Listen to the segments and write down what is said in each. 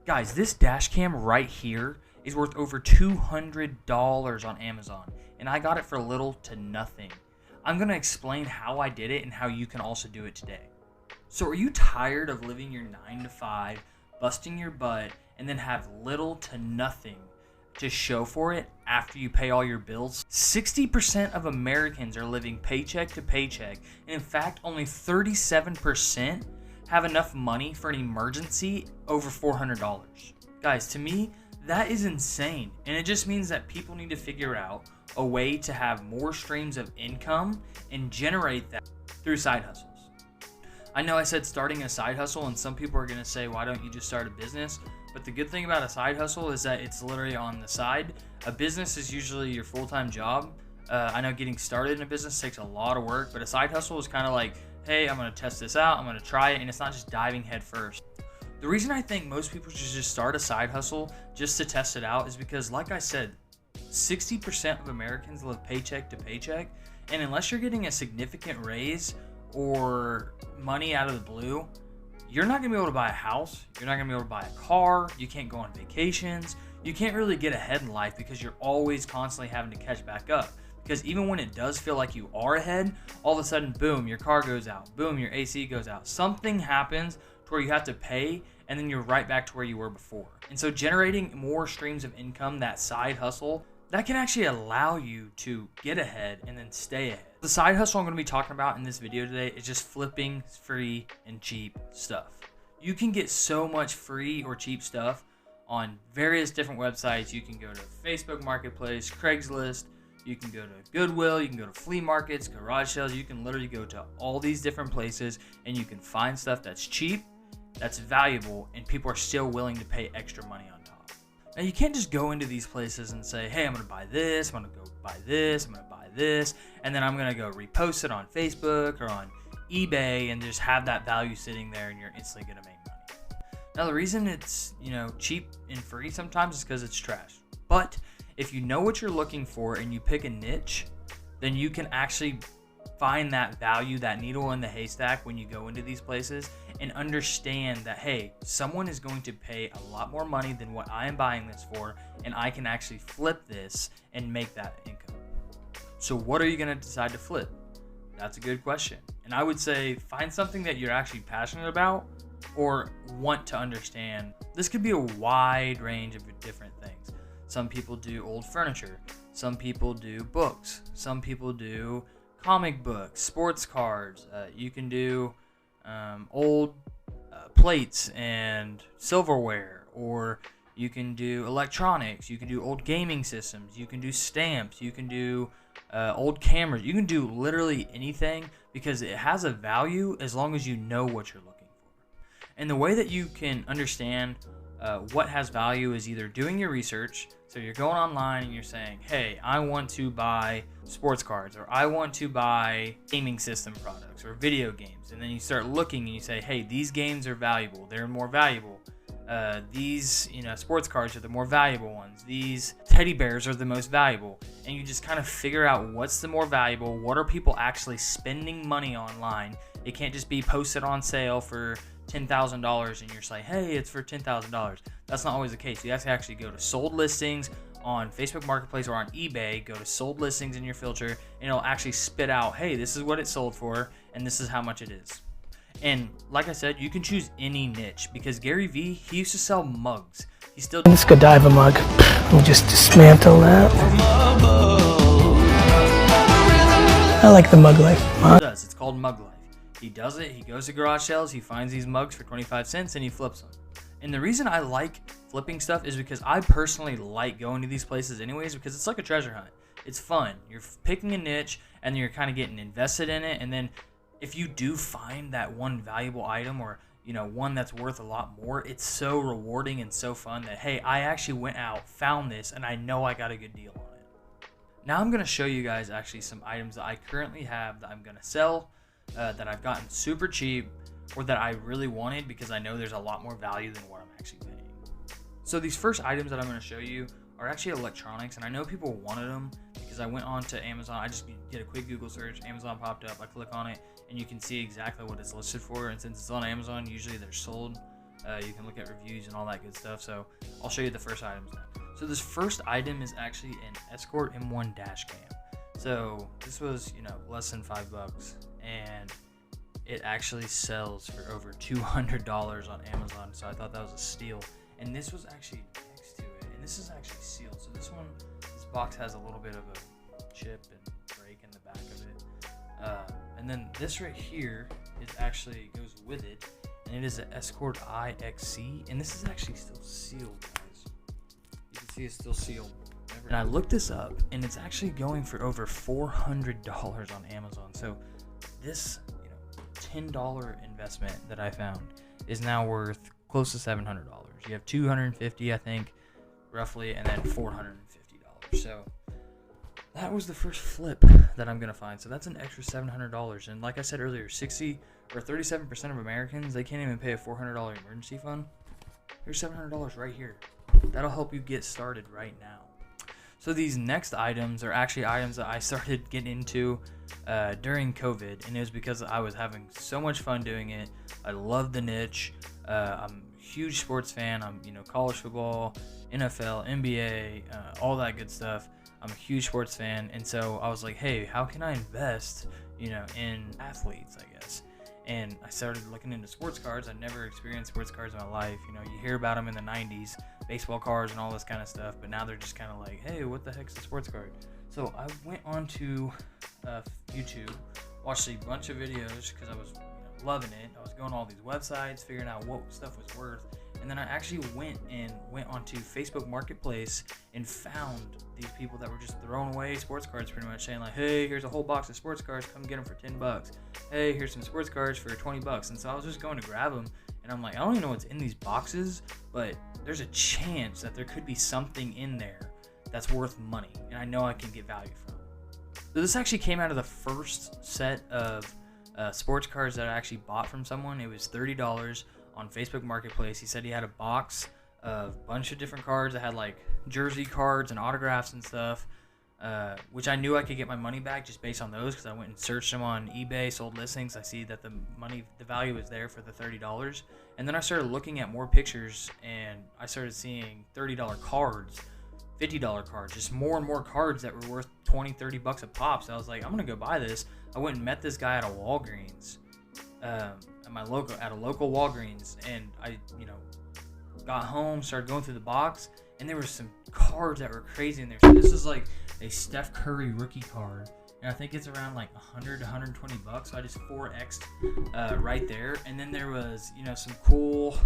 Guys, this dash cam right here is worth over $200 on Amazon, and I got it for little to nothing. I'm going to explain how I did it and how you can also do it today. So are you tired of living your 9 to 5, busting your butt, and then have little to nothing to show for it after you pay all your bills? 60% of Americans are living paycheck to paycheck, and in fact, only 37% have enough money for an emergency over $400. Guys, to me, that is insane, and it just means that people need to figure out a way to have more streams of income and generate that through side hustles. I know I said starting a side hustle, and some people are going to say, why don't you just start a business? But the good thing about a side hustle is that it's literally on the side. A business is usually your full-time job. I know getting started in a business takes a lot of work, but a side hustle is kind of like, hey, I'm going to test this out, I'm going to try it, and it's not just diving head first. The reason I think most people should just start a side hustle just to test it out is because, like I said, 60% of Americans live paycheck to paycheck, and unless you're getting a significant raise or money out of the blue, you're not going to be able to buy a house, you're not going to be able to buy a car, you can't go on vacations, you can't really get ahead in life because you're always constantly having to catch back up. Because even when it does feel like you are ahead, all of a sudden, boom, your car goes out, boom, your AC goes out. Something happens to where you have to pay, and then you're right back to where you were before. And so generating more streams of income, that side hustle, that can actually allow you to get ahead and then stay ahead. The side hustle I'm going to be talking about in this video today is just flipping free and cheap stuff. You can get so much free or cheap stuff on various different websites. You can go to Facebook Marketplace, Craigslist, you can go to Goodwill, you can go to flea markets, garage sales. You can literally go to all these different places and you can find stuff that's cheap, that's valuable, and people are still willing to pay extra money on top. Now, you can't just go into these places and say, hey, I'm going to buy this, I'm going to go buy this, I'm going to buy this, and then I'm going to go repost it on Facebook or on eBay and just have that value sitting there and you're instantly going to make money. Now, the reason it's, cheap and free sometimes is because it's trash. But if you know what you're looking for and you pick a niche, then you can actually find that value, that needle in the haystack when you go into these places and understand that, hey, someone is going to pay a lot more money than what I am buying this for, and I can actually flip this and make that income. So what are you going to decide to flip? That's a good question. And I would say find something that you're actually passionate about or want to understand. This could be a wide range of different things. Some people do old furniture. Some people do books. Some people do comic books, sports cards. You can do old plates and silverware, or you can do electronics. You can do old gaming systems. You can do stamps. You can do old cameras. You can do literally anything because it has a value as long as you know what you're looking for. And the way that you can understand what has value is either doing your research. So you're going online and you're saying, hey, I want to buy sports cards, or I want to buy gaming system products or video games. And then you start looking and you say, hey, these games are valuable. They're more valuable. These, sports cards are the more valuable ones. These teddy bears are the most valuable. And you just kind of figure out what's the more valuable. What are people actually spending money online? It can't just be posted on sale for $10,000 and you're just like, hey, it's for $10,000. That's not always the case. You have to actually go to sold listings on Facebook Marketplace or on eBay, go to sold listings in your filter, and it'll actually spit out, hey, this is what it sold for, and this is how much it is. And like I said, you can choose any niche because Gary Vee, he used to sell mugs. He still This Godiva mug. We'll just dismantle that. I like the mug life. does. It's called mug life. He does it. He goes to garage sales. He finds these mugs for 25 cents and he flips them. And the reason I like flipping stuff is because I personally like going to these places anyways, because it's like a treasure hunt. It's fun. You're picking a niche and you're kind of getting invested in it. And then if you do find that one valuable item or, one that's worth a lot more, it's so rewarding and so fun that, hey, I actually went out, found this, and I know I got a good deal on it. Now I'm going to show you guys actually some items that I currently have that I'm going to sell, that I've gotten super cheap, or that I really wanted because I know there's a lot more value than what I'm actually paying. So these first items that I'm going to show you are actually electronics, and I know people wanted them because I went on to Amazon. I just did a quick Google search, Amazon popped up, I click on it, and you can see exactly what it's listed for. And since it's on Amazon, usually they're sold You can look at reviews and all that good stuff. So I'll show you the first items now. So this first item is actually an Escort M1 dash cam. So this was, less than $5, and it actually sells for over $200 on Amazon. So I thought that was a steal. And this was actually next to it, and this is actually sealed. So this box has a little bit of a chip and break in the back of it. And then this right here goes with it, and it is an Escort IXC, and this is actually still sealed, guys. You can see it's still sealed. And I looked this up, and it's actually going for over $400 on Amazon. So this, $10 investment that I found is now worth close to $700. You have $250, I think, roughly, and then $450. So that was the first flip that I'm gonna find. So that's an extra $700. And like I said earlier, 37% of Americans, they can't even pay a $400 emergency fund. Here's $700 right here. That'll help you get started right now. So these next items are actually items that I started getting into during COVID, and it was because I was having so much fun doing it. I love the niche. I'm a huge sports fan. I'm, college football, NFL, NBA, all that good stuff. I'm a huge sports fan, and so I was like, hey, how can I invest, in athletes, I guess. And I started looking into sports cards. I'd never experienced sports cards in my life. You hear about them in the 90s, baseball cards and all this kind of stuff, but now they're just kind of like, hey, what the heck's a sports card? So I went on to YouTube, watched a bunch of videos because I was loving it. I was going to all these websites, figuring out what stuff was worth. And then I actually went onto Facebook Marketplace and found these people that were just throwing away sports cards, pretty much saying like, hey, here's a whole box of sports cards, come get them for $10. Hey, here's some sports cards for $20. And so I was just going to grab them, and I'm like, I don't even know what's in these boxes, but there's a chance that there could be something in there that's worth money, and I know I can get value from. So this actually came out of the first set of sports cards that I actually bought from someone. It was $30 on Facebook Marketplace. He said he had a box of a bunch of different cards that had like jersey cards and autographs and stuff, which I knew I could get my money back just based on those because I went and searched them on eBay, sold listings. I see that the value was there for the $30. And then I started looking at more pictures, and I started seeing $30 cards, $50 cards, just more and more cards that were worth $20-$30 a pop. So I was like, I'm gonna go buy this. I went and met this guy at a Walgreens, at a local Walgreens, and I got home, started going through the box, and there were some cards that were crazy in there. So this is like a Steph Curry rookie card, and I think it's around like $100 to $120. So I just 4x'd right there. And then there was some cool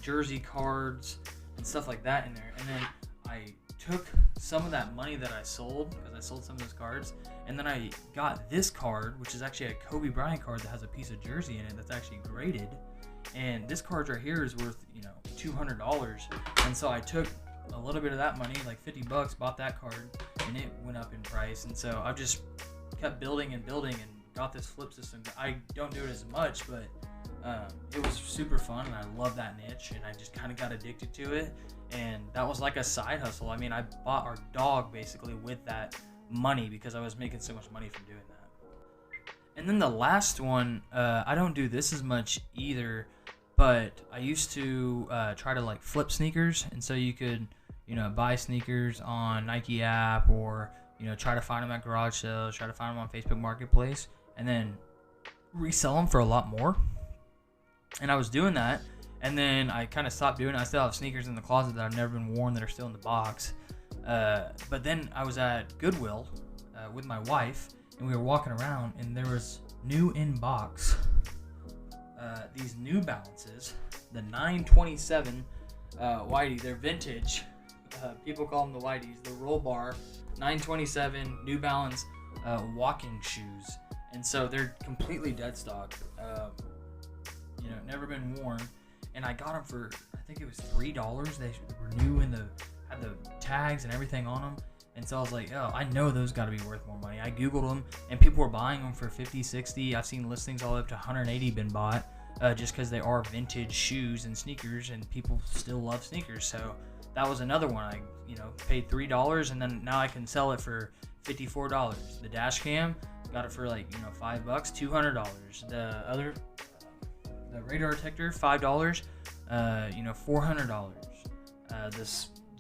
jersey cards and stuff like that in there. And then I took some of that money that I sold, because I sold some of those cards, and then I got this card, which is actually a Kobe Bryant card that has a piece of jersey in it that's actually graded. And this card right here is worth $200. And so I took a little bit of that money, like $50, bought that card, and it went up in price. And so I've just kept building and got this flip system. I don't do it as much, but it was super fun, and I love that niche, and I just kind of got addicted to it. And that was like a side hustle. I mean, I bought our dog basically with that money because I was making so much money from doing that. And then the last one, I don't do this as much either, but I used to try to like flip sneakers. And so you could, buy sneakers on Nike app, or, try to find them at garage sales, try to find them on Facebook Marketplace, and then resell them for a lot more. And I was doing that. And then I kind of stopped doing it. I still have sneakers in the closet that I've never been worn that are still in the box. But then I was at Goodwill with my wife, and we were walking around, and there was new in box these New Balances, the 927 Whitey. They're vintage. People call them the Whiteys. The roll bar 927 New Balance walking shoes. And so they're completely dead stock. Never been worn. And I got them for, I think it was $3. They were new and had the tags and everything on them. And so I was like, oh, I know those got to be worth more money. I Googled them, and people were buying them for $50, $60. I've seen listings all up to $180 been bought just because they are vintage shoes and sneakers, and people still love sneakers. So that was another one. I paid $3, and then now I can sell it for $54. The dash cam, got it for like $5, $200. The other The radar detector, $5. $400.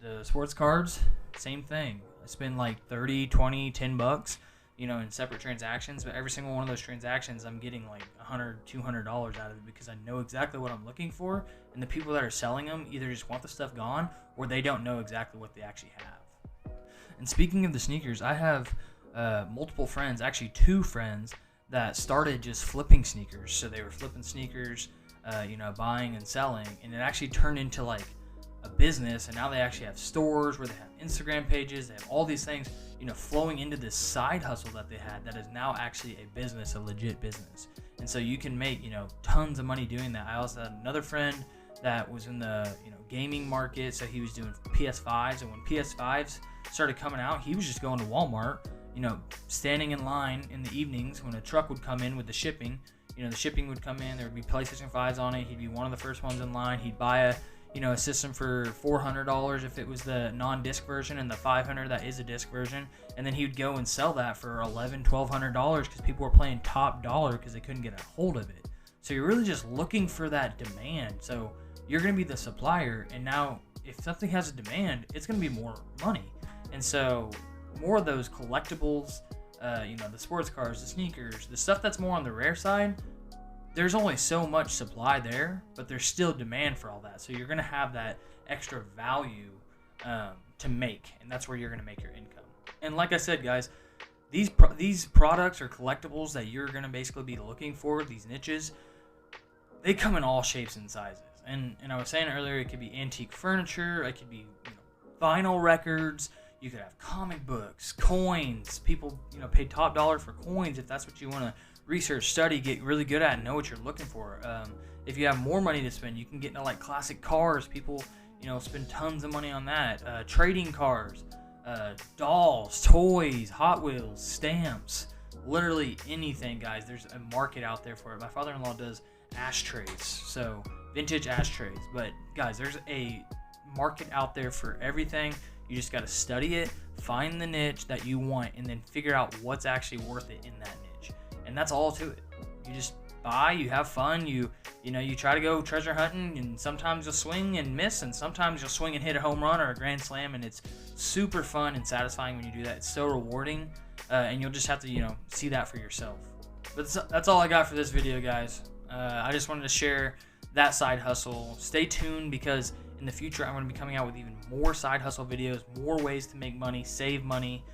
The sports cards, same thing. I spend like 30, 20, 10 bucks, in separate transactions, but every single one of those transactions, I'm getting like $100, $200 out of it because I know exactly what I'm looking for, and the people that are selling them either just want the stuff gone or they don't know exactly what they actually have. And speaking of the sneakers, I have multiple friends, actually 2 friends, that started just flipping sneakers. So they were flipping sneakers, buying and selling, and it actually turned into like a business, and now they actually have stores where they have Instagram pages, they have all these things, flowing into this side hustle that they had that is now actually a business, a legit business. And so you can make, tons of money doing that. I also had another friend that was in the, gaming market, so he was doing PS5s, and when PS5s started coming out, he was just going to Walmart, standing in line in the evenings when a truck would come in with the shipping. The shipping would come in, there would be PlayStation 5s on it, he'd be one of the first ones in line, he'd buy a system for $400 if it was the non-disc version, and the $500 that is a disc version, and then he would go and sell that for $1,100, $1,200 because people were playing top dollar because they couldn't get a hold of it. So you're really just looking for that demand. So you're going to be the supplier, and now if something has a demand, it's going to be more money. And so more of those collectibles, the sports cars, the sneakers, the stuff that's more on the rare side, there's only so much supply there, but there's still demand for all that. So you're going to have that extra value to make, and that's where you're going to make your income. And like I said, guys, these products or collectibles that you're going to basically be looking for, these niches, they come in all shapes and sizes. And I was saying earlier, it could be antique furniture, it could be vinyl records, you could have comic books, coins. People pay top dollar for coins if that's what you want to research, study, get really good at, and know what you're looking for. If you have more money to spend, you can get into like classic cars. People spend tons of money on that. Trading cars, dolls, toys, Hot Wheels, stamps, literally anything, guys. There's a market out there for it. My father-in-law does ashtrays, so vintage ashtrays. But guys, there's a market out there for everything. You just got to study it, find the niche that you want, and then figure out what's actually worth it in that niche. And that's all to it. You just buy, you have fun, you try to go treasure hunting, and sometimes you'll swing and miss, and sometimes you'll swing and hit a home run or a grand slam, and it's super fun and satisfying when you do that. It's so rewarding, and you'll just have to see that for yourself. But that's all I got for this video, guys. I just wanted to share that side hustle. Stay tuned, because in the future I'm going to be coming out with even more side hustle videos, more ways to make money, save money.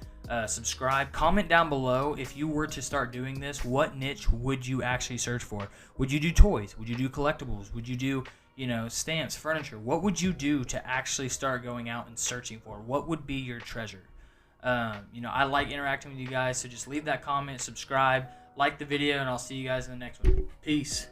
Subscribe, comment down below if you were to start doing this, what niche would you actually search for? Would you do toys? Would you do collectibles? Would you do stamps, furniture? What would you do to actually start going out and searching for? What would be your treasure? I like interacting with you guys, so just leave that comment, subscribe, like the video, and I'll see you guys in the next one. Peace.